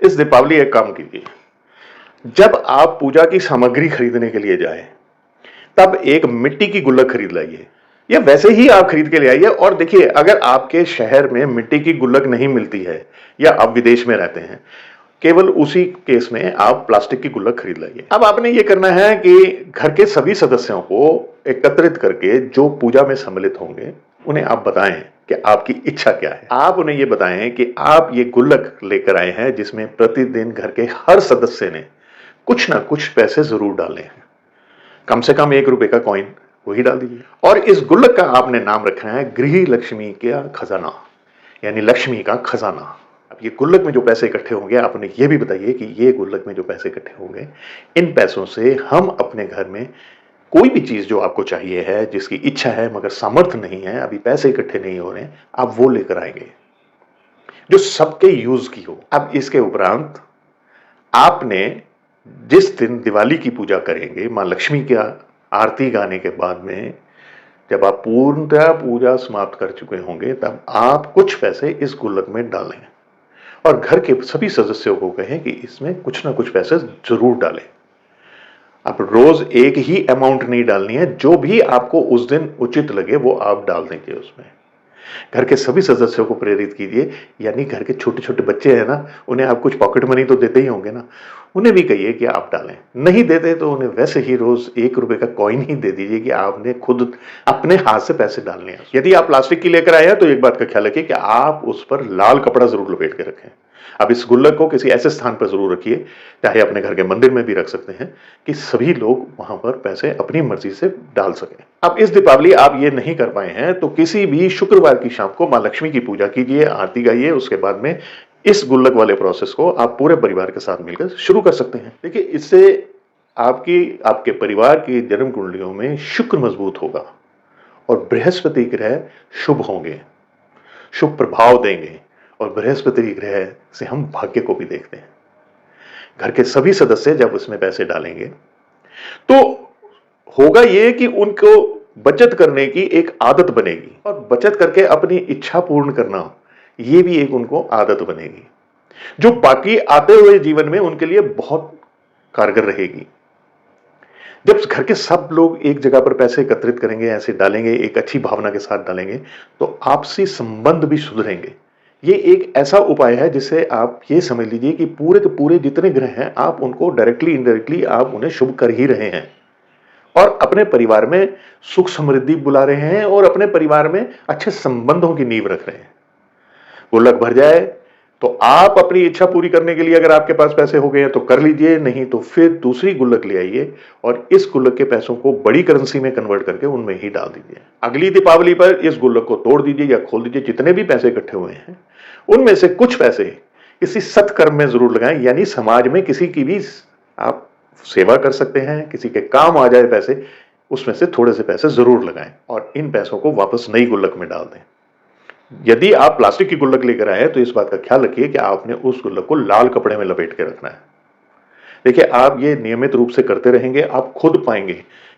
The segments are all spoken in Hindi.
इस दीपावली एक काम कीजिए, जब आप पूजा की सामग्री खरीदने के लिए जाएं, तब एक मिट्टी की गुल्लक खरीद लाइए या वैसे ही आप खरीद के ले आइए। और देखिए, अगर आपके शहर में मिट्टी की गुल्लक नहीं मिलती है या आप विदेश में रहते हैं, केवल उसी केस में आप प्लास्टिक की गुल्लक खरीद लाइए। अब आपने ये करना है कि घर के सभी सदस्यों को एकत्रित करके जो पूजा में सम्मिलित होंगे, उन्हें आप बताएं कि आपकी इच्छा क्या है। आप उन्हें ये बताएं कि आप ये गुल्लक लेकर आए हैं जिसमें प्रतिदिन घर के हर सदस्य ने कुछ ना कुछ पैसे जरूर डाले हैं। कम से कम ₹1 का कॉइन वही डाल दीजिए। और इस गुल्लक का आपने नाम रखना है गृह लक्ष्मी का खजाना, यानी लक्ष्मी का खजाना। अब ये गुल्लक में जो पैसे इकट्ठे होंगे, आप उन्हें ये भी बताइए कि ये गुल्लक में जो पैसे इकट्ठे होंगे, इन पैसों से हम अपने घर में कोई भी चीज जो आपको चाहिए है, जिसकी इच्छा है मगर सामर्थ्य नहीं है, अभी पैसे इकट्ठे नहीं हो रहे हैं, आप वो लेकर आएंगे जो सबके यूज की हो। अब इसके उपरांत आपने जिस दिन दिवाली की पूजा करेंगे, मां लक्ष्मी की आरती गाने के बाद में जब आप पूर्णतः पूजा समाप्त कर चुके होंगे, तब आप कुछ पैसे इस गुल्लक में डालें और घर के सभी सदस्यों को कहें कि इसमें कुछ ना कुछ पैसे जरूर डालें। अब रोज एक ही अमाउंट नहीं डालनी है, जो भी आपको उस दिन उचित लगे वो आप डाल देंगे उसमें। घर के सभी सदस्यों को प्रेरित कीजिए, यानी घर के छोटे छोटे बच्चे हैं ना, उन्हें आप कुछ पॉकेट मनी तो देते ही होंगे ना, उन्हें भी कहिए कि आप डालें। नहीं देते तो उन्हें वैसे ही रोज ₹1 का कॉइन ही दे दीजिए कि आपने खुद अपने हाथ से पैसे डालने हैं। यदि आप प्लास्टिक की लेकर आए हैं तो एक बात का ख्याल रखिए कि आप उस पर लाल कपड़ा जरूर लपेट के रखें। अब इस गुल्लक को किसी ऐसे स्थान पर जरूर रखिए, चाहे अपने घर के मंदिर में भी रख सकते हैं, कि सभी लोग वहां पर पैसे अपनी मर्जी से डाल सकें। अब इस दीपावली आप ये नहीं कर पाए हैं तो किसी भी शुक्रवार की शाम को मां लक्ष्मी की पूजा कीजिए, आरती गाइए। उसके बाद में इस गुल्लक वाले प्रोसेस को आप पूरे परिवार के साथ मिलकर शुरू कर सकते हैं। देखिए, इससे आपके परिवार की जन्म कुंडलियों में शुक्र मजबूत होगा और बृहस्पति ग्रह शुभ होंगे, शुभ प्रभाव देंगे। और बृहस्पति ग्रह से हम भाग्य को भी देखते हैं। घर के सभी सदस्य जब उसमें पैसे डालेंगे तो होगा ये कि उनको बचत करने की एक आदत बनेगी और बचत करके अपनी इच्छा पूर्ण करना, ये भी एक उनको आदत बनेगी, जो बाकी आते हुए जीवन में उनके लिए बहुत कारगर रहेगी। जब घर के सब लोग एक जगह पर पैसे एकत्रित करेंगे, ऐसे डालेंगे, एक अच्छी भावना के साथ डालेंगे, तो आपसी संबंध भी सुधरेंगे। ये एक ऐसा उपाय है जिससे आप ये समझ लीजिए कि पूरे के पूरे जितने ग्रह हैं, आप उनको डायरेक्टली इनडायरेक्टली आप उन्हें शुभ कर ही रहे हैं और अपने परिवार में सुख समृद्धि बुला रहे हैं और अपने परिवार में अच्छे संबंधों की नींव रख रहे हैं। गुल्लक भर जाए तो आप अपनी इच्छा पूरी करने के लिए अगर आपके पास पैसे हो गए हैं तो कर लीजिए, नहीं तो फिर दूसरी गुल्लक ले आइए और इस गुल्लक के पैसों को बड़ी करेंसी में कन्वर्ट करके उनमें ही डाल दीजिए। अगली दीपावली पर इस गुल्लक को तोड़ दीजिए या खोल दीजिए। जितने भी पैसे इकट्ठे हुए हैं उनमें से कुछ पैसे किसी सत्कर्म में जरूर लगाएं, यानी समाज में किसी की भी आप सेवा कर सकते हैं, किसी के काम आ जाए पैसे, उसमें से थोड़े से पैसे जरूर लगाएं और इन पैसों को वापस नई गुल्लक में डाल दें। यदि आप प्लास्टिक की गुल्लक लेकर आए तो इस बात का ख्याल रखिए कि आपने उस गुल्लक को लाल कपड़े में लपेट के रखना है। देखिए, आप ये नियमित रूप से करते रहेंगे, आप खुद पाएंगे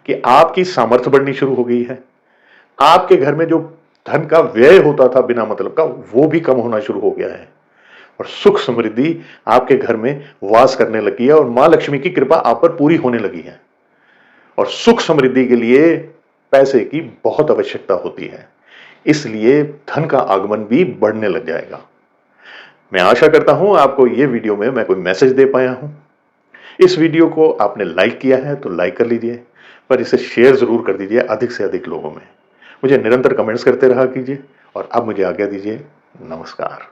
कि आपकी सामर्थ्य बढ़नी शुरू हो गई है। आपके घर में जो धन का व्यय होता था बिना मतलब का, वो भी कम होना शुरू हो गया है और सुख समृद्धि आपके घर में वास करने लगी है और मां लक्ष्मी की कृपा आप पर पूरी होने लगी है। और सुख समृद्धि के लिए पैसे की बहुत आवश्यकता होती है, इसलिए धन का आगमन भी बढ़ने लग जाएगा। मैं आशा करता हूं आपको यह वीडियो में मैं कोई मैसेज दे पाया हूं। इस वीडियो को आपने लाइक किया है तो लाइक कर लीजिए, पर इसे शेयर जरूर कर दीजिए अधिक से अधिक लोगों में। मुझे निरंतर कमेंट्स करते रहा कीजिए और अब मुझे आज्ञा दीजिए। नमस्कार।